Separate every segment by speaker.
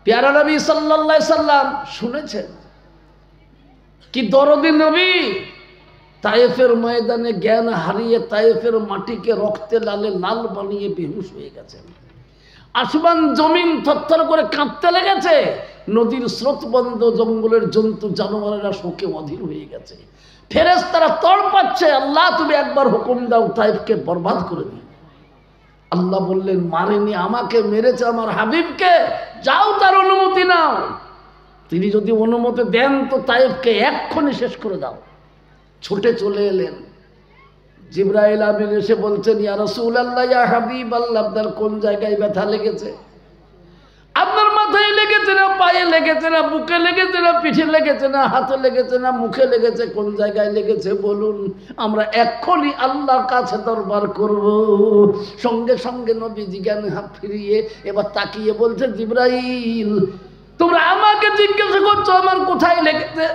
Speaker 1: প্যারা নবী সাল্লাল্লাহু আলাইহি সাল্লাম শুনেছেন কি দরদি নবী তায়েফের ময়দানে জ্ঞান হারিয়ে তায়েফের মাটিকে রক্তে লালে লাল বানিয়ে বেহুশ হয়ে গেছেন। আসমান জমিন থরথর করে কাঁপতে লেগেছে, নদীর স্রোত বন্ধ, জঙ্গলের জন্তু জানোয়ারেরা শোকে অধীর হয়ে গেছে, ফেরেশতারা তড়পাচ্ছে, আল্লাহ তুমি একবার হুকুম দাও তায়েফকে বরবাদ করে দিও। আল্লাহ বললেন মারেনি আমাকে, মেরেছে আমার হাবিবকে, যাও তার অনুমতি নাও। তিনি যদি অনুমতি দেন তো তায়েফকে এক্ষুনি শেষ করে দাও। ছুটে চলে এলেন। জিবরাইল আমিন এসে বলছেন ইয়া রাসূলুল্লাহ ইয়া হাবিবাল্লাহ, আপনার কোন জায়গায় ব্যথা লেগেছে? আপনার মাথায় লেগেছে না, পায়ে লেগেছে না, বুকে লেগেছে না, পিঠে লেগেছে না, হাতে লেগেছে না, মুখে লেগেছে, কোন জায়গায় লেগেছে বলুন, আমরা এক্ষুনি আল্লাহর কাছে দরবার করব। সঙ্গে সঙ্গে নবীজি জ্ঞান হাত ফিরিয়ে এবার তাকিয়ে বলছে জিবরাইল তোমরা আমাকে জিজ্ঞাসা করছো আমার কোথায় লেগেছে?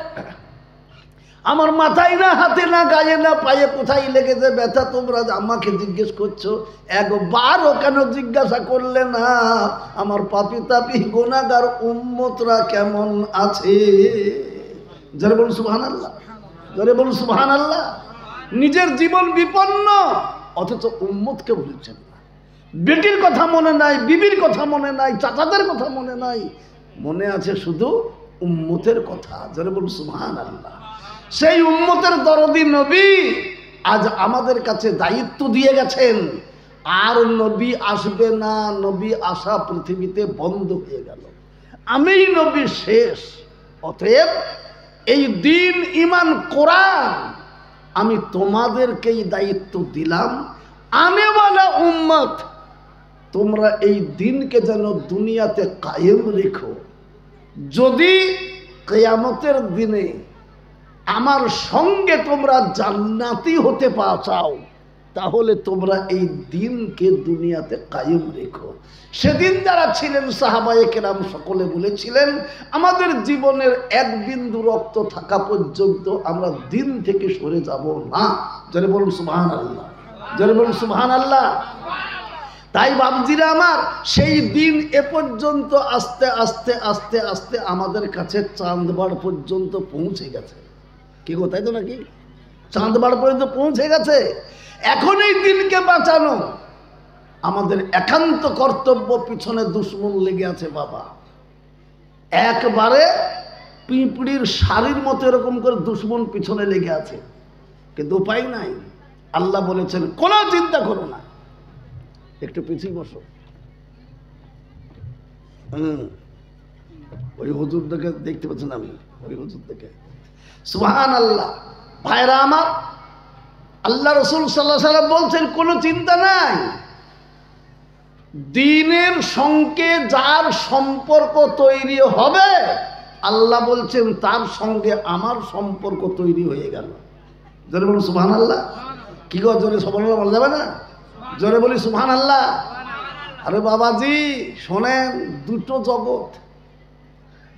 Speaker 1: আমার মাথায় না, হাতে না, গায়ে না, পায়ে কোথায় লেগেছে ব্যথা তোমরা আমাকে জিজ্ঞেস করছো? একবারও কেন জিজ্ঞাসা করলে না আমার পাপী তাপী গুনাহগার উম্মতরা কেমন আছে? জোরে বলুন সুবহানাল্লাহ, জোরে বলুন সুবহানাল্লাহ। নিজের জীবন বিপন্ন অথচ উম্মতকে ভুলছেন না। বেটির কথা মনে নাই, বিবির কথা মনে নাই, চাচাদের কথা মনে নাই, মনে আছে শুধু উম্মতের কথা। জোরে বলুন সুবহানাল্লাহ। সেই উম্মতের দরদি নবী আজ আমাদের কাছে দায়িত্ব দিয়ে গেছেন, আর নবী আসবে না, নবী আসা পৃথিবীতে বন্ধ হয়ে গেল, আমিই নবী শেষ। অতএব এই দিন ঈমান কোরআন আমি তোমাদেরকেই দায়িত্ব দিলাম, আনেওয়ালা উম্মত তোমরা এই দিনকে যেন দুনিয়াতে কায়েম রেখো। যদি কিয়ামতের দিনে আমার সঙ্গে তোমরা জান্নাতি হতে চাও তাহলে তোমরা এই দিনকে দুনিয়াতে কায়েম রেখো। সেদিন যারা ছিলেন সাহাবায়ে কেরাম সকলে বলেছিলেন আমাদের জীবনের এক বিন্দু রক্ত থাকা পর্যন্ত আমরা দিন থেকে সরে যাব না। জোরে বলুন সুবহানাল্লাহ, জোরে বলুন সুবহানাল্লাহ। তাই বাবজিরা আমার সেই দিন এ পর্যন্ত আস্তে আস্তে আস্তে আস্তে আমাদের কাছে চাঁদবার পর্যন্ত পৌঁছে গেছে। কি কোথায় তো নাকি চাঁদবার পর্যন্ত পৌঁছে গেছে। এখন এই দিনকে বাঁচানো আমাদের একান্ত কর্তব্য। পিছনে দুশ্মন লেগে আছে বাবা, একবারে পিঁপড়ির শাড়ির মতো এরকম করে দুশ্মন পিছনে লেগে আছে, কিন্তু উপায় নাই। আল্লাহ বলেছেন কোনো চিন্তা করো না, একটু পিছিয়ে বসো। ওই হুজুর দেখে দেখতে পাচ্ছেন, আমি ওই হুজুর দেখে সুবহানাল্লাহ। ভাইরা আমার, আল্লাহ রাসূল সাল্লাল্লাহু আলাইহি ওয়াসাল্লাম বলছেন কোনো চিন্তা নাই, দ্বীনের সঙ্গে যার সম্পর্ক তৈরি হবে আল্লাহ বলছেন তার সঙ্গে আমার সম্পর্ক তৈরি হয়ে গেল। জোরে বলুন সুবহানাল্লাহ। কি গো জোরে সুবহানাল্লাহ বলা যাবে না? জোরে বলি সুবহানাল্লাহ। আরে বাবাজি শোনেন, দুটো জগৎ,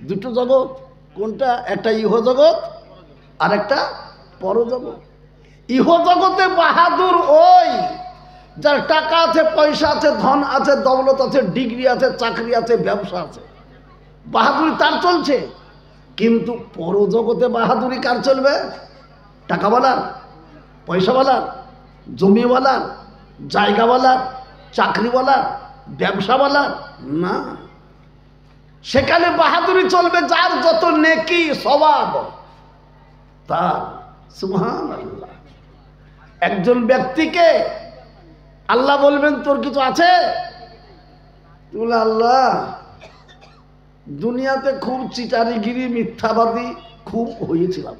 Speaker 1: দুটো জগৎ। কোনটা? একটা ইহ জগৎ আর একটা পরজগৎ। ইহ জগতে বাহাদুর ওই যার টাকা আছে, পয়সা আছে, ধন আছে, দৌলত আছে, ডিগ্রি আছে, চাকরি আছে, ব্যবসা আছে, বাহাদুরি তার চলছে। কিন্তু পরজগতে বাহাদুরি কার চলবে? টাকাওয়ালার, পয়সাওয়ালার, জমিওয়ালার, জায়গাওয়ালার, চাকরিওয়ালার, ব্যবসাওয়ালার না। সেখানে বাহাদুরি চলবে যার যত নেকি সওয়াব তার। সুবহানাল্লাহ। একজন ব্যক্তিকে আল্লাহ বলবেন তোর কিছু আছে? বলে আল্লাহ দুনিয়াতে খুব চিটারিগিরি মিথ্যাবাদী খুব হয়েছিলাম,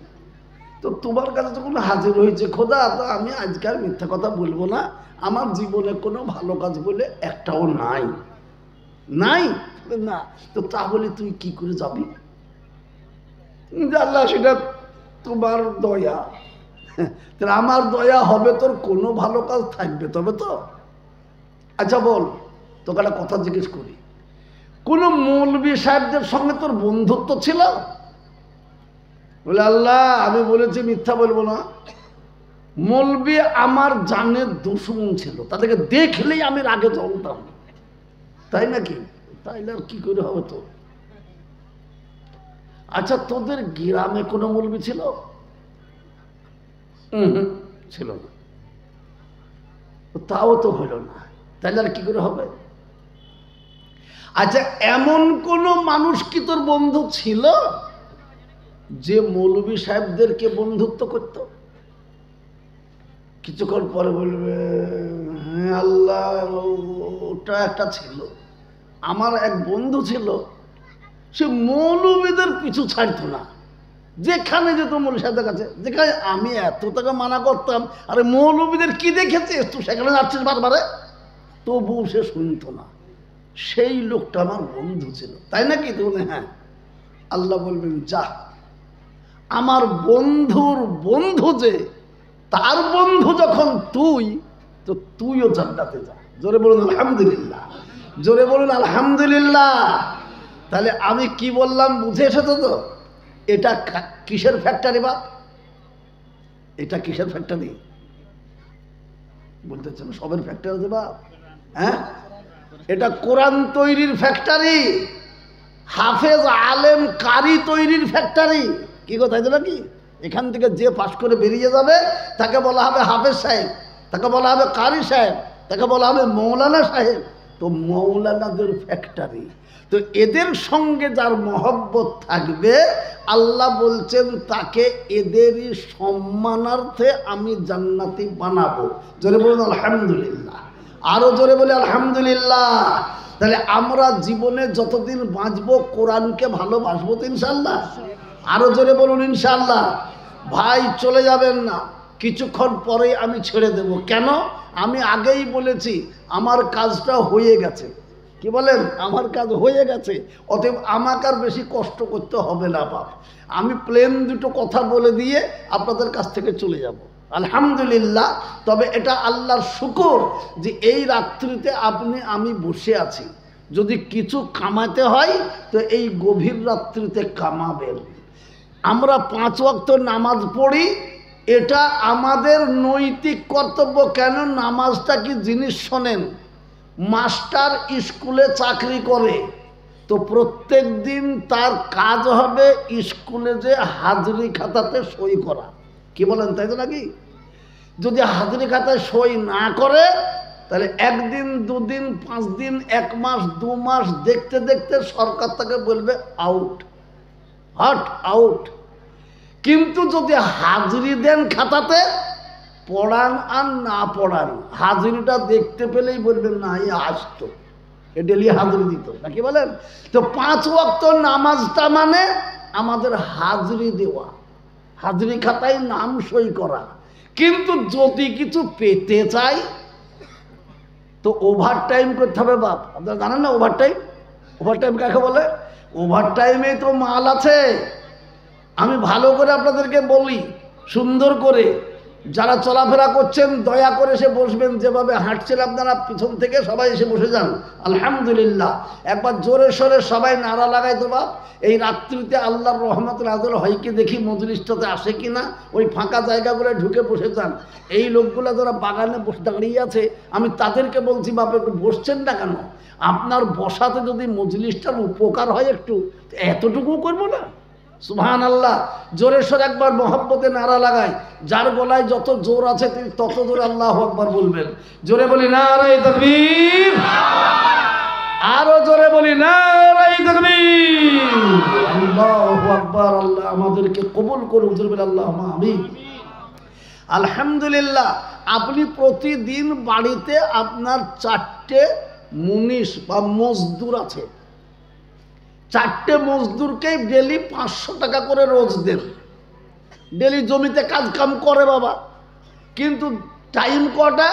Speaker 1: তো তোমার কাছে যখন হাজির হয়েছে খোদা, তো আমি আজকাল মিথ্যা কথা বলবো না, আমার জীবনে কোনো ভালো কাজ বলে একটাও নাই। নাই না, তো তাহলে তুই কি করে যাবি? আল্লাহ সেটা তোমার দয়া, আমার দয়া হবে তোর কোনো ভালো কাজ থাকবে তবে তো। আচ্ছা বল, তোকে একটা কথা জিজ্ঞেস করি, কোন মৌলবী সাহেবদের সঙ্গে তোর বন্ধুত্ব ছিল? বলে আল্লাহ আমি বলেছি মিথ্যা বলবো না, মৌলবী আমার জানের দুশমন ছিল, তাদেরকে দেখলেই আমি রাগে জ্বলতাম। তাই নাকি? তাইলে আর কি করে হবে? তো আচ্ছা, তোদের গ্রামে কোনো মৌলবি ছিল? ছিল না। তাও তো হলো না, তাহলে আর কি করে হবে? আচ্ছা, এমন কোন মানুষ কি তোর বন্ধু ছিল যে মৌলবি সাহেবদেরকে বন্ধুত্ব করত? কিছুক্ষণ পরে বলবে, হ্যাঁ আল্লাহ, ওটা একটা ছিল, আমার এক বন্ধু ছিল, সে মৌলবীদের পিছু ছাড়তো না, যেখানে যেত মৌলবী সাহেবদের কাছে, যেখানে আমি এত টাকা মানা করতাম, আরে মৌলবীদের কি দেখেছিস তুই সেখানে যাচ্ছিস বারবারে, তবুও সে শুনতো না। সেই লোকটা আমার বন্ধু ছিল, তাই নাকি? তো বলে হ্যাঁ। আল্লাহ বলবেন, যা, আমার বন্ধুর বন্ধু যে, তার বন্ধু যখন তুই, তো তুইও জান্নাতে যা। জোরে বলুন আলহামদুলিল্লাহ, জোরে বলুন আলহামদুলিল্লাহ। তাহলে আমি কি বললাম বুঝে এসেছো তো? এটা কিসের ফ্যাক্টরি বাপ? এটা কিসের ফ্যাক্টরি বলতেছেন? সবের ফ্যাক্টরি আছে বাপ। হ্যাঁ, এটা কোরআন তৈরির ফ্যাক্টরি, হাফেজ আলেম কারি তৈরির ফ্যাক্টরি। কি কথা আছে নাকি? এখান থেকে যে পাশ করে বেরিয়ে যাবে তাকে বলা হবে হাফেজ সাহেব, তাকে বলা হবে কারি সাহেব, তাকে বলা হবে মৌলানা সাহেব। তো মৌলানাদের ফ্যাক্টরি, তো এদের সঙ্গে যার মহব্বত থাকবে, আল্লাহ বলছেন তাকে এদেরই সম্মানার্থে আমি জান্নাতি বানাবো। জোরে বলুন আলহামদুলিল্লাহ, আরো জোরে বলে আলহামদুলিল্লাহ। তাহলে আমরা জীবনে যতদিন বাঁচবো কোরআনকে ভালোবাসবো তো ইনশাল্লাহ। আরো জোরে বলুন ইনশাল্লাহ। ভাই চলে যাবেন না, কিছুক্ষণ পরেই আমি ছেড়ে দেব। কেন? আমি আগেই বলেছি আমার কাজটা হয়ে গেছে। কি বলেন? আমার কাজ হয়ে গেছে, অতএব আমাকে আর বেশি কষ্ট করতে হবে না বাপ। আমি প্লেন দুটো কথা বলে দিয়ে আপনাদের কাছ থেকে চলে যাব আলহামদুলিল্লাহ। তবে এটা আল্লাহর শুকর যে এই রাত্রিতে আপনি আমি বসে আছি। যদি কিছু কামাতে হয় তো এই গভীর রাত্রিতে কামাবেন। আমরা 5 ওয়াক্ত নামাজ পড়ি, এটা আমাদের নৈতিক কর্তব্য। কেন? নামাজটা কি জিনিস শোনেন, মাস্টার স্কুলে চাকরি করে, তো প্রত্যেক দিন তার কাজ হবে স্কুলে যে হাজরি খাতাতে সই করা। কি বলেন? তাই তো নাকি? যদি হাজরি খাতায় সই না করে তাহলে 1 দিন 2 দিন 5 দিন 1 মাস 2 মাস দেখতে দেখতে সরকার তাকে বলবে আউট, হট আউট। কিন্তু যদি হাজরি দেন খাতাতে, পড়ান আর না পড়ান, হাজরিটা দেখতে পেলেই বলবেন না এ আসতো, এ ডেলি হাজরি দিত, নাকি বলেন? তো 5 ওয়াক্ত নামাজটা মানে আমাদের হাজরি দেওয়া, হাজরি খাতায় নাম সই করা। কিন্তু যদি কিছু পেতে চাই তো ওভার টাইম করতে হবে বাপ। আপনারা জানেন না ওভার টাইম? ওভার টাইম কাকে বলে? ওভার টাইমে তো মাল আছে। আমি ভালো করে আপনাদেরকে বলি, সুন্দর করে, যারা চলাফেরা করছেন দয়া করে এসে বসবেন। যেভাবে হাঁটছেন আপনারা পিছন থেকে সবাই এসে বসে যান আলহামদুলিল্লাহ। একবার জোরে সোরে সবাই নারা লাগাই তো বাপ। এই রাত্রিতে আল্লাহর রহমত নাযিল হয় কি দেখি, মজলিসটাতে আসে কি না। ওই ফাঁকা জায়গাগুলো ঢুকে বসে যান। এই লোকগুলো যারা বাগানে বসে দাঁড়িয়ে আছে, আমি তাদেরকে বলছি বাপ একটু বসছেন না কেন? আপনার বসাতে যদি মজলিসটার উপকার হয় একটু, এতটুকু করবো না? সুবহানাল্লাহ। জোরে সোরে একবার মহব্বতে নারা লাগায়। যার গলায় যত জোর আছে তিনি তত জোরে আল্লাহু আকবার বলবেন। জোরে বলি নারায়ে তাকবীর, আরো জোরে বলি নারায়ে তাকবীর, আল্লাহু আকবার। আল্লাহ আমাদেরকে কবুল করুন, জোরে বলি আল্লাহুম্মা আমিন। আলহামদুলিল্লাহ। আপনি প্রতিদিন বাড়িতে আপনার 4টে মুনিশ বা মজদুর আছে, 4টে মজদুরকে ডেলি 500 টাকা করে রোজ দেন। ডেলি জমিতে কাজ কাম করে বাবা, কিন্তু টাইম কটা?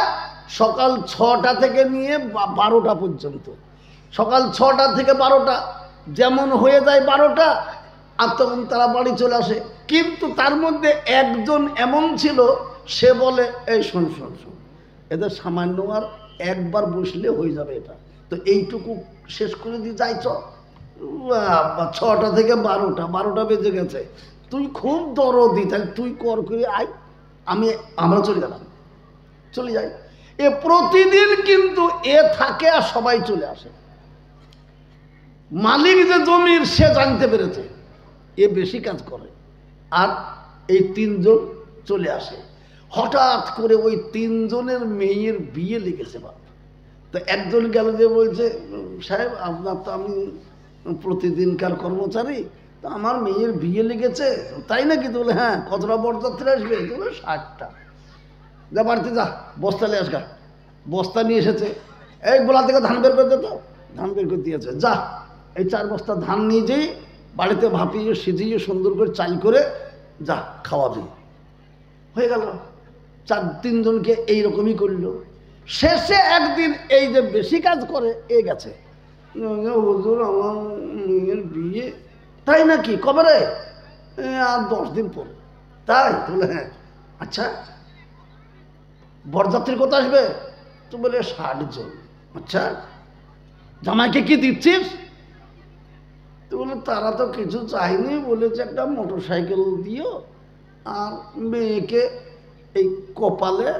Speaker 1: সকাল 6টা থেকে নিয়ে 12টা পর্যন্ত। সকাল 6টা থেকে 12টা, যেমন হয়ে যায় 12টা, আর তখন তারা বাড়ি চলে আসে। কিন্তু তার মধ্যে একজন এমন ছিল, সে বলে এই শোন শোন শোন, এদের সামান্য আর একবার বসলে হয়ে যাবে এটা, তো এইটুকু শেষ করে দিয়ে যাই চ। 6টা থেকে 12টা বেজে গেছে, তুই খুব দরদি, তাহলে তুই কর করে আয়, আমরা চলে গেলাম, চলে যাই। এ প্রতিদিন কিন্তু এ থাকে আর সবাই চলে আসে। মালিক যে জমির সে জানতে পেরেছে এ বেশি কাজ করে, আর এই তিনজন চলে আসে। হঠাৎ করে ওই তিনজনের মেয়ের বিয়ে লেগেছে বাপ। তো একজন গেল যে বলছে, সাহেব আপনার তো আমি প্রতিদিনকার কর্মচারী, তো আমার মেয়ের বিয়ে লেগেছে। তাই নাকি? তো বলে হ্যাঁ। কতটা বরযাত্রী আসবে? তো বলে 60টা। যা বাড়িতে যা, বস্তা নিয়ে আসগা। বস্তা নিয়ে এসেছে। এই গোলা থেকে ধান বের করে দিত, ধান বের করে দিয়েছে। যা এই 4 বস্তা ধান নিয়ে যেয়ে বাড়িতে ভাপিয়ে সিজিয়ে সুন্দর করে চাল করে যা খাওয়াবি। হয়ে গেল। 3জনকে এইরকমই করলো। শেষে একদিন এই যে বেশি কাজ করে এ গেছে, হুজুর আমার মেয়ের বিয়ে। তাই নাকি? কবে রে? আর 10 দিন পর। তাই? বলে হ্যাঁ। আচ্ছা বরযাত্রী কত আসবে? তো বলে 60 জন। আচ্ছা জামাইকে কি দিচ্ছিস? তো বলে তারা তো কিছু চাইনি, বলেছে একটা মোটরসাইকেল দিও, আর মেয়েকে এই কপালে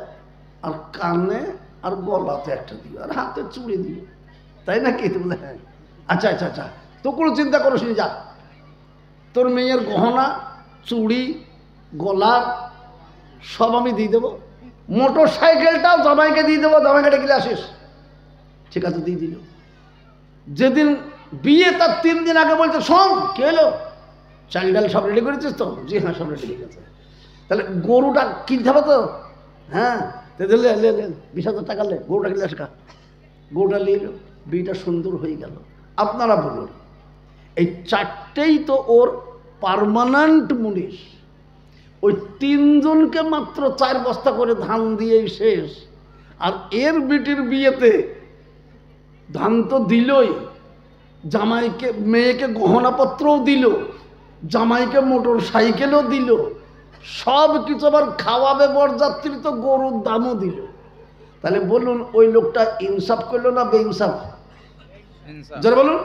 Speaker 1: আর কানে আর গলাতে একটা দিও, আর হাতে চুড়ি দিও। তাই নাকি? তো বলে হ্যাঁ। আচ্ছা আচ্ছা আচ্ছা, তো কোনো চিন্তা করিস নি, যা তোর মেয়ের গহনা চুড়ি গলার সব আমি দিয়ে দেবো, মোটরসাইকেলটাও জামাইকে দিয়ে দেবো, জামাইকে ডেকে আসিস। ঠিক আছে, দিয়ে দিল। যেদিন বিয়ে তার 3 দিন আগে বলছে, শোন কি হলো, চাল ডাল সব রেডি করেছিস তো? জি হ্যাঁ, সব রেডি হয়ে গেছে। তাহলে গরুটা কিনতে হবে তো? হ্যাঁ। 20,000 টাকা লে, গরুটা কিনলে আসকা। গরুটা নিয়ে এলো, বিয়েটা সুন্দর হয়ে গেল। আপনারা বলুন, এই 4টেই তো ওর পার্মানেন্ট মুনিশ। ওই 3জনকে মাত্র 4 বস্তা করে ধান দিয়েই শেষ। আর এর বিটির বিয়েতে ধান তো দিলই, জামাইকে মেয়েকে গহনাপত্রও দিল, জামাইকে মোটর সাইকেলও দিল, সব কিছু আবার খাওয়াবে বরযাত্রী, তো গরুর দামও দিল। তাহলে বলুন ওই লোকটা ইনসাফ করলো না বেইনসাফ? যারা বলুন,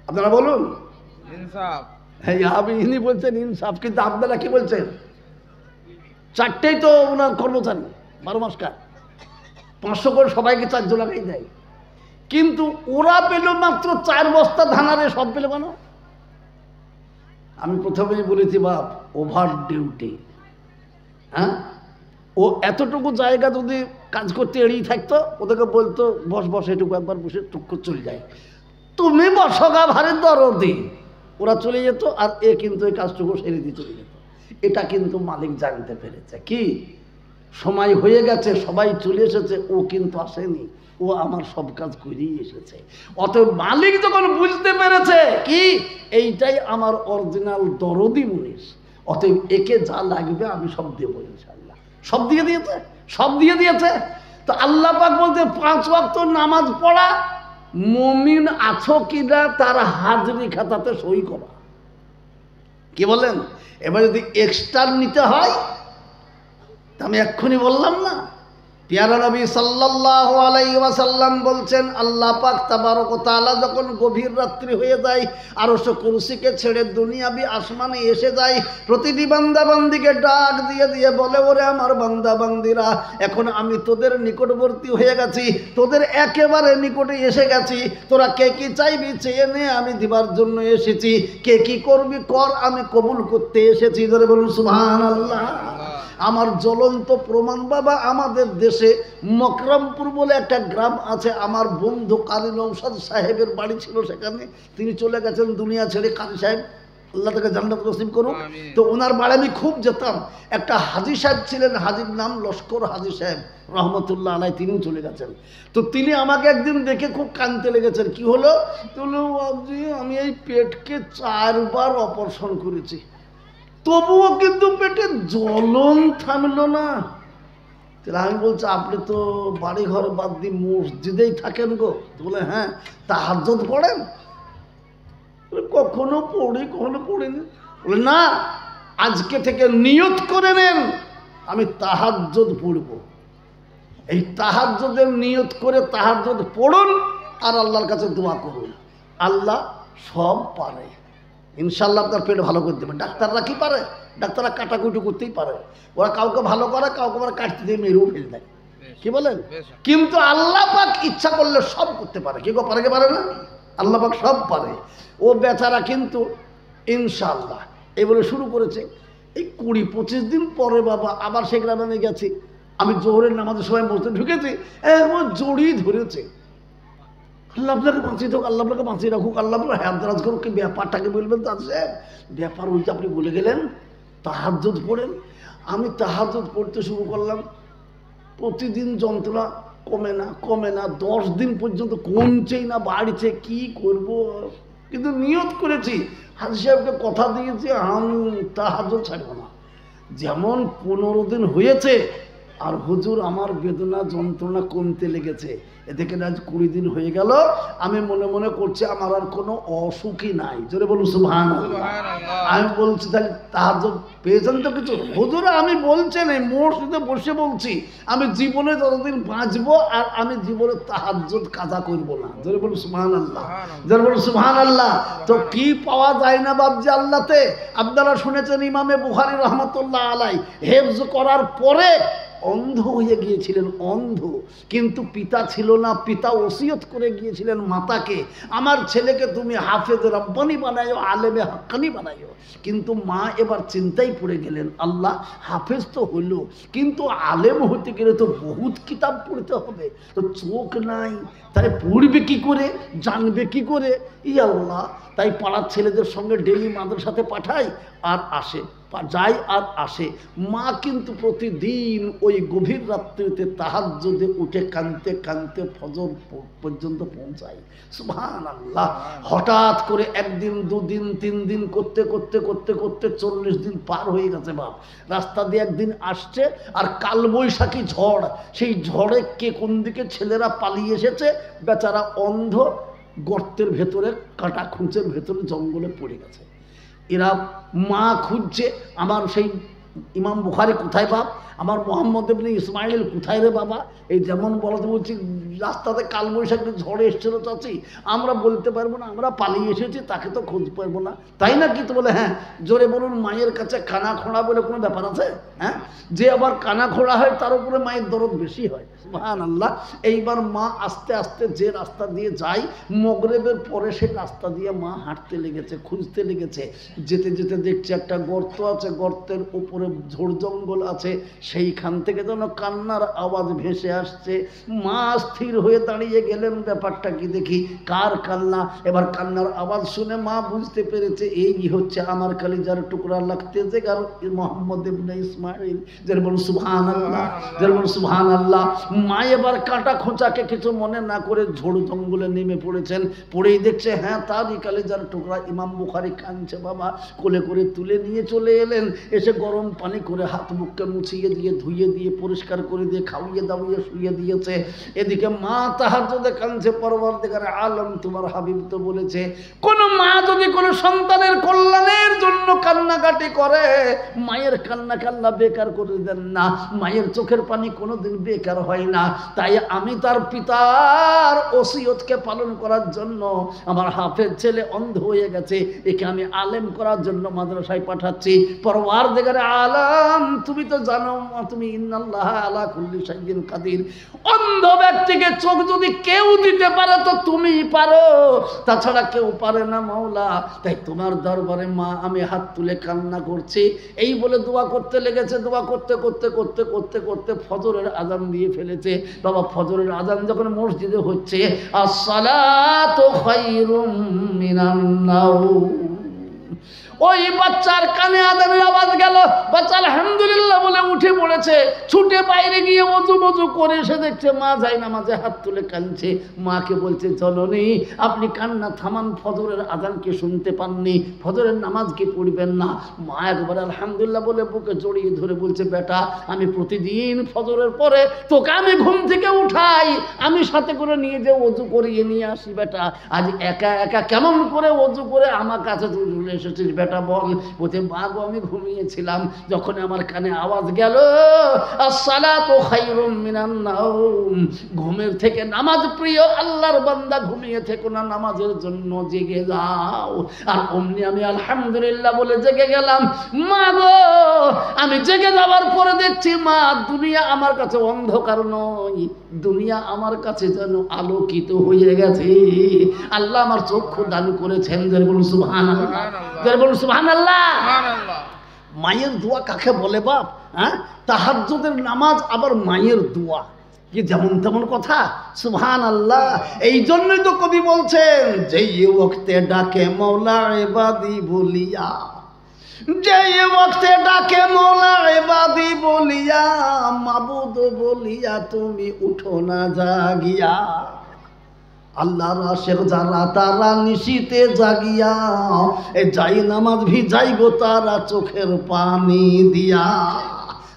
Speaker 1: আপনারা বলুন। হ্যাঁ, ইনি বলছেন ইনসাফ, কিন্তু আপনারা কি বলছেন? 4টেই তো ওনার কর্মচারী, 12 মাস কাজ, 500 করে সবাইকে 4 লাগাই দেয়। কিন্তু ওরা পেল মাত্র 4 বস্তা ধানারে, সব পেল কেন? আমি প্রথমেই বলেছি বাপ, ওভার ডিউটি। হ্যাঁ, ও এতটুকু জায়গা যদি কাজ করতে এড়িয়ে থাকতো, ওদেরকে বলতো বস বস, এটুকু একবার বসে টুক করে চলে যায়, তুমি বসগা ভারে দরদি। ওরা চলে যেত, আর এ কিন্তু এই কাজটুকু সেরে দিয়ে চলে যেত। এটা কিন্তু মালিক জানতে পেরেছে, কি সময় হয়ে গেছে, সবাই চলে এসেছে, ও কিন্তু আসেনি, ও আমার সব কাজ করেই এসেছে। অতএব মালিক যখন বুঝতে পেরেছে কি এইটাই আমার অরিজিনাল দরদি মুনিশ, অতএব একে যা লাগবে আমি সব দেবো ইনশাআল্লাহ। সব দিয়ে দিয়েছে, সব দিয়ে দিয়েছে। তো আল্লাহ পাক বলতে 5 ওয়াক্ত নামাজ পড়া, মুমিন আছো কিনা তার হাজরি খাতাতে সই করা। কি বলেন? এবার যদি এক্সট্রা নিতে হয়, আমি এক্ষুনি বললাম না, পিয়ারা নবী সাল্লাল্লাহু আলাইহি ওয়াসাল্লাম বলছেন, আল্লাহ পাক তাবারক ওয়া তাআলা যখন গভীর রাত্রি হয়ে যায়, আরশ কুরসিকে ছেড়ে দুনিয়াবি আসমানে এসে যায়, প্রতিটি বান্দা বান্দিকে ডাক দিয়ে দিয়ে বলে, ওরে আমার বান্দা বান্দিরা, এখন আমি তোদের নিকটবর্তী হয়ে গেছি, তোদের একেবারে নিকটে এসে গেছি, তোরা কে কি চাইবি চেয়ে নে, আমি দিবার জন্য এসেছি, কে কি করবি কর, আমি কবুল করতে এসেছি। ধরে বলুন সুবহানাল্লাহ। আমার জ্বলন্ত প্রমাণ বাবা, আমাদের দেশে মকরমপুর বলে একটা গ্রাম আছে, আমার বন্ধু কারি নৌসাদ সাহেবের বাড়ি ছিল সেখানে, তিনি চলে গেছেন দুনিয়া ছেড়ে। কারি সাহেব আল্লাহ তাকে জান্নাত নসিব করুক। তো ওনার বাড়ি আমি খুব যেতাম। একটা হাজী সাহেব ছিলেন, হাজীর নাম লস্কর হাজী সাহেব রহমতুল্লাহ আলাই, তিনিও চলে গেছেন। তো তিনি আমাকে একদিন দেখে খুব কাঁদতে লেগেছেন। কি হলো? আমি এই পেটকে 4 বার অপারেশন করেছি, তবুও কিন্তু পেটে জ্বলন থামলো না। তাহলে আমি বলছি, আপনি তো বাড়ি ঘর বাদ দিয়ে মসজিদেই থাকেন গো? বলে হ্যাঁ। তাহাজ্জুদ পড়েন? কখনো পড়ি, কখনো পড়িনি। বলে না, আজকে থেকে নিয়ত করে নেন আমি তাহাজ্জুদ পড়ব। এই তাহাজ্জুদের নিয়ত করে তাহাজ্জুদ পড়ুন, আর আল্লাহর কাছে দোয়া করুন, আল্লাহ সব পারে ইনশাল্লাহ আপনার পেট ভালো করে দেবে। ডাক্তাররা কি পারে? ডাক্তাররা কাটাকুটি করতেই পারে, ওরা কাউকে ভালো করে, কাউকে আবার কাটতে দিয়ে মেরেও ফেলে দেয়। কি বলেন? কিন্তু আল্লাহ পাক ইচ্ছা করলে সব করতে পারে। কি পারে? কি পারে না? আল্লাহ পাক সব পারে। ও বেচারা কিন্তু ইনশাআল্লাহ এই বলে শুরু করেছে। এই 20-25 দিন পরে বাবা আবার সে গ্রামে গেছি। আমি জোহরের নামাজের সময় বসতে ঢুকেছি, এমন জড়িয়ে ধরেছে। আল্লাহ আপনাকে বাঁচিয়ে থাকুক, আল্লাহ আপনাকে বাঁচিয়ে রাখুক, আল্লাহ আপনার হায়াত দারাজ করুক। কি ব্যাপারটাকে বলবেন তা সাহেব? ব্যাপার ওইটা আপনি বলে গেলেন তাহাজ্জুদ পড়েন। আমি তাহাজ্জুদ পড়তে শুরু করলাম, প্রতিদিন যন্ত্রণা কমে না কমে না, 10 দিন পর্যন্ত কমছেই না, বাড়ছে। কি করব? কিন্তু নিয়ত করেছি, হাজী সাহেবকে কথা দিয়েছি আমি তাহাজ্জুদ ছাড়ব না। যেমন 15 দিন হয়েছে আর হুজুর আমার বেদনা যন্ত্রণা কমতে লেগেছে। এদিকে আজ 20 দিন হয়ে গেল, আমি মনে মনে করছি আমার আর কোনো অসুখই নাই। জোরে বলুন সুবহানাল্লাহ। আমি বলছি তাহলে তাহাজ্জুদ পেয়েছেন তো কিছু? হুজুর আমি বলছি না, মসজিদে বসে বলছি আমি জীবনে যতদিন বাঁচবো আর আমি জীবনে তাহাজ্জুদ কাজা করব না। জোরে বলুন সুবহানাল্লাহ, জোরে বলুন সুবহানাল্লাহ। তো কি পাওয়া যায় না বাবজি আল্লাহতে? আপনারা শুনেছেন ইমামে বুখারী রাহমাতুল্লাহ আলাইহি হেফজ করার পরে অন্ধ হয়ে গিয়েছিলেন, অন্ধ। কিন্তু পিতা ছিল না, পিতা ওসিয়ত করে গিয়েছিলেন মাতাকে, আমার ছেলেকে তুমি হাফেজ রব্বানি বানায়ো, আলেমে হাক্কানি বানায়ো। কিন্তু মা এবার চিন্তায় পড়ে গেলেন, আল্লাহ হাফেজ তো হইল, কিন্তু আলেম হতে গেলে তো বহুত কিতাব পড়তে হবে, তো চোখ নাই, তাই পড়বে কি করে, জানবে কি করে? ই আল্লাহ, তাই পাড়ার ছেলেদের সঙ্গে ডেলি মাদ্রাসাতে পাঠাই আর আসে, যায় আর আসে। মা কিন্তু প্রতিদিন ওই গভীর রাত্রিতে তাহাজ্জুদে উঠে কাঁদতে কাঁদতে ফজর পর্যন্ত পৌঁছায়। সুবহানাল্লাহ। হঠাৎ করে 1 দিন 2 দিন 3 দিন করতে করতে করতে করতে 40 দিন পার হয়ে গেছে বাপ। রাস্তা দিয়ে একদিন আসছে আর কালবৈশাখী ঝড়, সেই ঝড়ে কে কোন দিকে ছেলেরা পালিয়ে এসেছে, বেচারা অন্ধ গর্তের ভেতরে, কাটা খুঁচের ভেতরে জঙ্গলে পড়ে গেছে। এরা মা খুঁজছে, আমার সেই ইমাম বুখারী কোথায় বাপ, আমার মোহাম্মদ ইবনে ইসমাইল কোথায় রে বাবা? এই যেমন বলতে বলছি রাস্তাতে কালবৈশাখী ঝড়ে এসেছিল চাচি, আমরা বলতে পারবো না, আমরা পালিয়ে এসেছি, তাকে তো খোঁজ পারবো না, তাই না? কি তো বলে হ্যাঁ, জোরে বলুন। মায়ের কাছে কানা খোঁড়া বলে কোনো ব্যাপার আছে? হ্যাঁ, যে আবার কানা খোঁড়া হয় তার উপরে মায়ের দরদ বেশি হয়। সুবহানাল্লাহ। এইবার মা আস্তে আস্তে যে রাস্তা দিয়ে যায়, মগরিবের পরে সেই রাস্তা দিয়ে মা হাঁটতে লেগেছে, খুঁজতে লেগেছে। যেতে যেতে দেখছে একটা গর্ত আছে, গর্তের উপরে ঝোড় জঙ্গল আছে, সেইখান থেকে যেন কান্নার আওয়াজ ভেসে আসছে। মা স্থির হয়ে দাঁড়িয়ে গেলেন, ব্যাপারটা কি দেখি, কার কান্না? এবার কান্নার আওয়াজ শুনে মা বুঝতে পেরেছে এই হচ্ছে আমার কলিজার টুকরা লাগতেছে কার মোহাম্মদ ইবনে ইসমাইল। যার বলুন সুবহানাল্লাহ, যার বলুন সুবহানাল্লাহ। মা এবার কাটা খোঁচাকে কিছু মনে না করে ঝোড় জঙ্গলে নেমে পড়েছেন। পড়েই দেখছে হ্যাঁ তারই কলিজার টুকরা। ইমাম বুখারী কাঁদছে বাবা, কোলে করে তুলে নিয়ে চলে এলেন, এসে গরম পানি করে হাত মুখকে মুছিয়ে দিয়ে ধুইয়ে দিয়ে পরিষ্কার করে দিয়ে খাওয়িয়ে দাওয়িয়ে শুয়ে দিয়েছে। এদিকে মা তাহাজ্জুদে কাঁদছে, পরওয়ারদিগার আলম তোমার হাবিব তো বলেছে কোন মা যদি কোনো সন্তানের কল্যাণের জন্য কান্নাকাটি করে, মায়ের কান্নাকে আল্লাহ বেকার করে দেন না, মায়ের চোখের পানি কোনোদিন বেকার হয় না। তাই আমি তার পিতার ওসিয়তকে পালন করার জন্য, আমার হাফেজ ছেলে অন্ধ হয়ে গেছে, একে আমি আলেম করার জন্য মাদ্রাসায় পাঠাচ্ছি। পরওয়ারদিগার আলম তুমি তো জানো, তুমি ইন্নাল্লাহ আলা কুল্লি শাইইন কাদির। অন্ধ ব্যক্তিকে চোখ যদি কেউ দিতে পারে তো তুমি পারো, তাছাড়া কেউ পারে না মাওলা। তাই তোমার দরবারে মা আমি হাত তুলে কান্না করছি। এই বলে দোয়া করতে লেগেছে। দোয়া করতে করতে করতে করতে করতে ফজরের আজান দিয়ে ফেলেছে বাবা। ফজরের আজান যখন মসজিদে হচ্ছে, আসসালাতু খায়রুম মিনান নাওম, ওই বাচ্চার কানে আজানের আওয়াজ গেল। বাচ্চা আলহামদুলিল্লাহ বলে উঠে পড়েছে, ছুটে বাইরে গিয়ে ওযু মজু করে এসে দেখছে মা যায় নামাজে হাত তুলে কাঁদছে। মাকে বলছে জননী আপনি কান্না থামান, ফজরের আজানকে শুনতে পাননি, ফজরের নামাজ কি পড়বেন না? মা একবার আলহামদুলিল্লাহ বলে বুকে জড়িয়ে ধরে বলছে বেটা আমি প্রতিদিন ফজরের পরে তোকে আমি ঘুম থেকে উঠাই, আমি সাথে করে নিয়ে যে ওযু করিয়ে নিয়ে আসি বেটা। আজ একা একা কেমন করে ওযু করে আমার কাছে তুই চলে এসেছিস বেটা বল? বলছে বাগো আমি ঘুমিয়েছিলাম, যখন আমার কানে আওয়াজ গেল আসসালাতু খায়রুম মিনান নাওম, ঘুমের থেকে নামাজ প্রিয়, আল্লাহর বান্দা ঘুমিয়ে থেকো না, নামাজের জন্য জেগে যাও। আর অমনি আমি আলহামদুলিল্লাহ বলে জেগে গেলাম। মা গো আমি জেগে যাওয়ার পরে দেখছি মা দুনিয়া আমার কাছে অন্ধকার নয়, দুনিয়া আমার কাছে যেন আলোকিত হয়ে গেছে। আল্লাহ আমার চক্ষু দান করেছেন। যারা বলুন সুবহানাল্লাহ, যারা বলুন সুবহানাল্লাহ। মায়ের দোয়া কাকে বলে বাপ? হ্যাঁ, তাহাজ্জুদের নামাজ আবার মায়ের দোয়া, কি যেমন তেমন কথা? সুবহানাল্লাহ। এই জন্যই তো কবি বলছেন, যে ওয়াক্তে ডাকে মওলা ইবাদি বলিয়া, যে ওয়াক্তে ডাকে মওলা ইবাদি বলিয়া, মাবুদ বলিয়া তুমি উঠো না জাগিয়া। আল্লাহর আশিক যারা তারা নিশিতে জাগিয়া, এ যাই নামাজ ভিজাই গো তারা চোখের পানি দিয়া।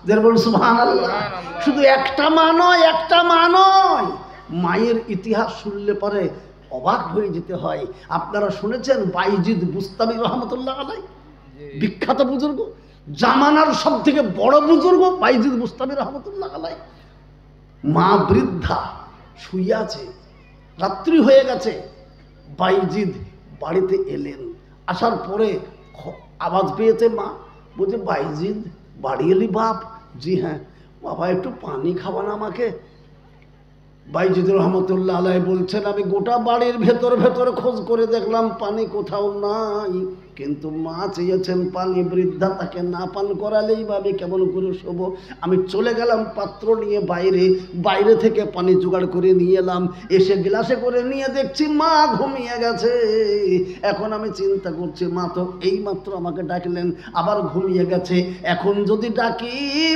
Speaker 1: যারা বলুন সুবহানাল্লাহ। শুধু একটা মা নয়, একটা মা নয়, মায়ের ইতিহাস শুনলে পরে অবাক হয়ে যেতে হয়। আপনারা শুনেছেন বাইজিদ বুস্তামি রহমতুল্লাহ আলাইহি, বিখ্যাত বুজুর্গ, জামানার সব থেকে বড় বুজুর্গ বাইজিদ বুস্তামি রহমতুল্লাহ আলাইহি। মা বৃদ্ধা শুয়ে আছে, রাত্রি হয়ে গেছে। বাইজিদ বাড়িতে এলেন, আসার পরে আওয়াজ পেয়েছে মা, বলছে বাইজিদ বাড়ি এলি বাপ? জি হ্যাঁ। বাবা একটু পানি খাওয়ান আমাকে। বাইজিদ রহমতুল্লাহ আলাইহি বলছেন, আমি গোটা বাড়ির ভেতরে খোঁজ করে দেখলাম পানি কোথাও নাই, কিন্তু মা চেয়েছেন পানি। বৃদ্ধা তাকে না পান করালেই ভাবে কেমন করে শোবো। আমি চলে গেলাম পাত্র নিয়ে বাইরে থেকে পানি জোগাড় করে নিয়ে এলাম। এসে গ্লাসে করে নিয়ে দেখছি মা ঘুমিয়ে গেছে। এখন আমি চিন্তা করছি, মা তো এইমাত্র আমাকে ডাকলেন, আবার ঘুমিয়ে গেছে। এখন যদি ডাকি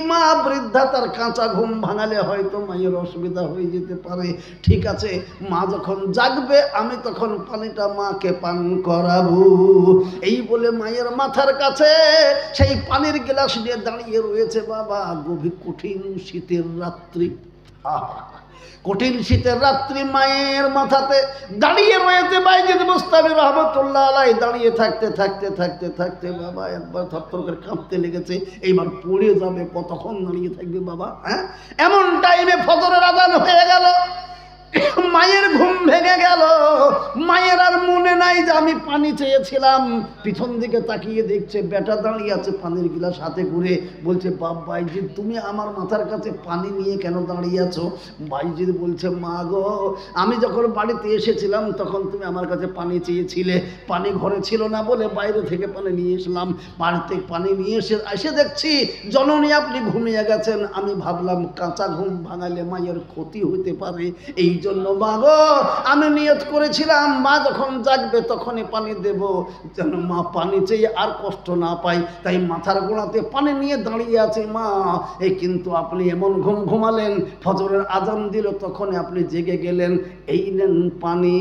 Speaker 1: মা বৃদ্ধা তার কাঁচা ঘুম ভাঙালে হয়তো মায়ের অসুবিধা হয়ে যেতে পারে। ঠিক আছে, মা যখন জাগবে আমি তখন পানিটা মাকে পান করাবো। এই বলে মায়ের মাথার কাছে সেই পানির গ্লাস নিয়ে দাঁড়িয়ে রয়েছে বাবা। গভীর কঠিন শীতের রাত্রি, কঠিন শীতের রাত্রি, মায়ের মাথাতে দাঁড়িয়ে রয়েছে বাইজিদ বুস্তামি রহমতুল্লাহ আলাইহি। দাঁড়িয়ে থাকতে থাকতে থাকতে থাকতে বাবা একবার থরথর করে কাঁপতে লেগেছে, এইবার পড়ে যাবে। কতক্ষণ দাঁড়িয়ে থাকবে বাবা? হ্যাঁ, এমন টাইমে ফজরের আযান হয়ে গেল। মায়ের ঘুম ভেঙে গেল। মায়ের আর মনে নাই যে আমি পানি চেয়েছিলাম। পিছন দিকে তাকিয়ে দেখছে বেটা দাঁড়িয়ে আছে পানির গ্লাস হাতে করে। বলছে, বাপ বাইজিদ তুমি আমার মাথার কাছে পানি নিয়ে কেন দাঁড়িয়ে আছো? বাইজিদ বলছে, মা গো, আমি যখন বাড়িতে এসেছিলাম তখন তুমি আমার কাছে পানি চেয়েছিলে, পানি ঘরে ছিল না বলে বাইরে থেকে পানি নিয়ে এসলাম। বাড়িতে পানি নিয়ে এসে দেখছি জননী আপনি ঘুমিয়ে গেছেন। আমি ভাবলাম কাঁচা ঘুম ভাঙালে মায়ের ক্ষতি হতে পারে, এই জন্য মা গো আমি নিয়ত করেছিলাম মা যখন জাগবে তখনই পানি দেব, যেন মা পানি চেয়ে আর কষ্ট না পাই। তাই মাথার গোড়াতে পানি নিয়ে দাঁড়িয়ে আছে মা। এই কিন্তু আপনি এমন ঘুম ঘুমালেন, ফজরের আজান দিল তখনই আপনি জেগে গেলেন। এই নেন পানি।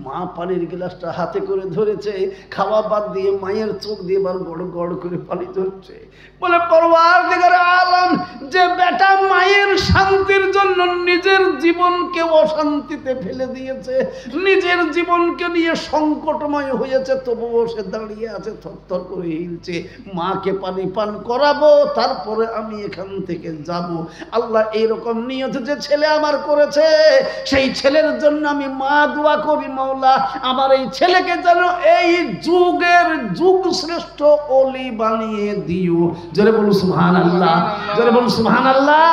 Speaker 1: মা পানির গ্লাসটা হাতে করে ধরেছে, খাওয়া বাদ দিয়ে মায়ের চোখ দিয়ে এবার গড় গড় করে পানি ধরছে। বলে, পরওয়ারদিগার আলম, যে বেটা মায়ের শান্তির জন্য নিজের জীবনকে অশান্তিতে ফেলে দিয়েছে, নিজের জীবনকে নিয়ে সংকটময় হয়েছে, তবুও সে দাঁড়িয়ে আছে, থরথর করে হিলছে। মাকে পানি পান করাবো, তারপরে আমি এখান থেকে যাব। আল্লাহ এইরকম নিয়ত যে ছেলে আমার করেছে, সেই ছেলের জন্য আমি মা দোয়া করি, মাওলা আমার এই ছেলেকে যেন এই যুগের যুগ শ্রেষ্ঠ ওলি বানিয়ে দিও। জোরে বলুন সুবহানাল্লাহ, জোরে বলুন সুবহানাল্লাহ।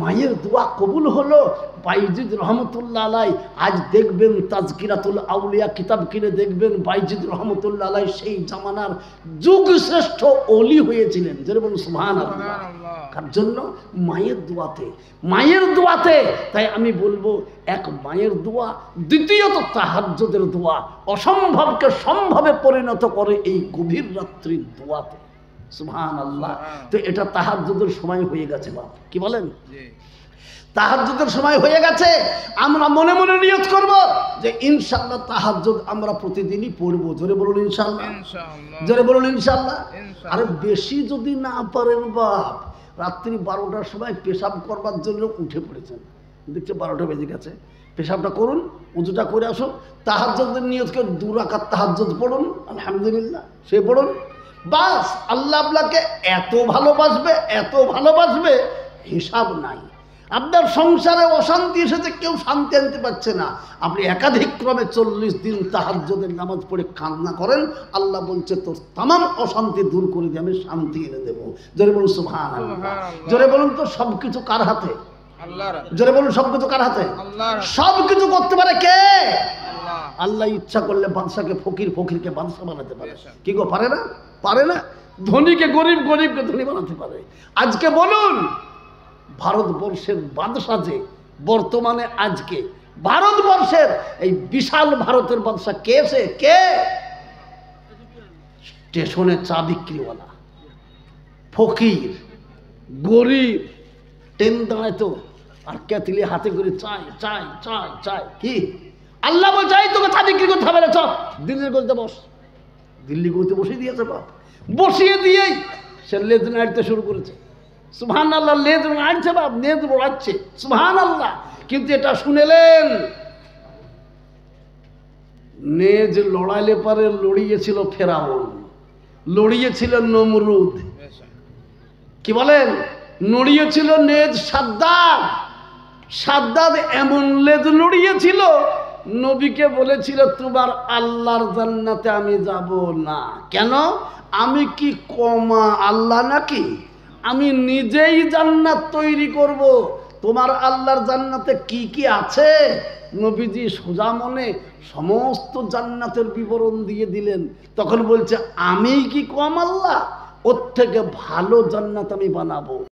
Speaker 1: মায়ের দোয়া কবুল হলো। বাইজিদ রহমতুল্লাহ আলাইহি আজ দেখবেন তাজকিরাতুল আউলিয়া কিতাব কিনে দেখবেন বাইজিদ রহমতুল্লাহ আলাইহি সেই জামানার যুগ শ্রেষ্ঠ ওলি হয়েছিলেন। জোরে বলুন সুবহানাল্লাহ। কার জন্য? মায়ের দোয়াতে, মায়ের দোয়াতে। তাই আমি বলবো, এক মায়ের দোয়া, দ্বিতীয়ত তাহাজ্জুদের দোয়া অসম্ভবকে সম্ভবে পরিণত করে এই গভীর রাত্রির দোয়াতে। সুবহানাল্লাহ। তো এটা তাহাজ্জুদের সময় হয়ে গেছে বাপ, কি বলেন? তাহাজ্জুদের সময় হয়ে গেছে। আমরা মনে মনে নিয়ত করব যে ইনশাআল্লাহ তাহাজ্জুদ আমরা প্রতিদিনই পড়ব। জোরে বলুন ইনশাআল্লাহ, জোরে বলুন ইনশাআল্লাহ। আর বেশি যদি না পারেন বাপ, রাত্রি 12টার সময় পেশাব করবার জন্য উঠে পড়েছেন, দেখছে 12টা বেজে গেছে, পেশাবটা করুন, উজুটা করে আসুন, তাহাজ্জুদের নিয়ত করে 2 রাকাত তাহাজ্জুদ পড়ুন, আলহামদুলিল্লাহ সে পড়ুন। বাস আল্লাহ আপনাকে এত ভালোবাসবে, এত ভালোবাসবে হিসাব নাই। আপনার সংসারে অশান্তি এসেছে, কেউ শান্তি আনতে পারছে না, আপনি একাধিক ক্রমে 40 দিন তাহাজ্জুদের নামাজ পড়ে কান্না করেন, আল্লাহ বলছে তোর তামাম অশান্তি দূর করে দিয়ে আমি শান্তি এনে দেবো। জোরে বলুন সুবহানাল্লাহ, জোরে বলুন। তো সব কিছু কার হাতে? জোরে বলুন, সবকিছু কার হাতে? সবকিছু করতে পারে কে? আল্লাহ ইচ্ছা করলে বাদশাকে ফকির, ফকিরকে বাদশা বানাতে পারে। কি গো, পারে না? পারে না? ধনীকে গরিব, গরিবকে ধনী বানাতে পারে। আজকে বলুন, ভারতবর্ষের বাদশা যে বর্তমানে আজকে ভারতবর্ষের এই বিশাল ভারতের বাদশা কে? সে কে? স্টেশনে চা বিক্রিওয়ালা, ফকির, গরিব, ট্রেন দাঁড়াইতো আর কেতলি হাতে করে চাই চাই চাই চাই। কি আল্লাহ বলছে তোকে চা বিক্রি করতে হবে না, চল দিল্লির গলিতে বস। দিল্লি গলিতে বসিয়ে দিয়েছে বাপ। বসিয়ে দিয়েই সে লেজ নাড়তে শুরু করেছে। সুবহানাল্লাহ, লেজ নাড়ছে বাপ, লেজ ওড়াচ্ছে, সুবহানাল্লাহ। কিন্তু এটা শুনেলেন, নেজ লড়াইলে পারে লড়িয়েছিল ফেরাউন, লড়িয়েছিল নমরুদ, কি বলেন, নড়িয়েছিল নেজ সাদ্দাদ। সাদ্দাদ এমন লেজ লড়িয়েছিল, নবীকে বলেছিল তোমার আল্লাহর জান্নাতে আমি যাব না। কেন? আমি কি কমা আল্লাহ নাকি? আমি নিজেই জান্নাত তৈরি করব। তোমার আল্লাহর জান্নাতে কি কি আছে? নবীজি সোজা মনে সমস্ত জান্নাতের বিবরণ দিয়ে দিলেন। তখন বলছে আমি কি কম আল্লাহ? ওর থেকে ভালো জান্নাত আমি বানাবো।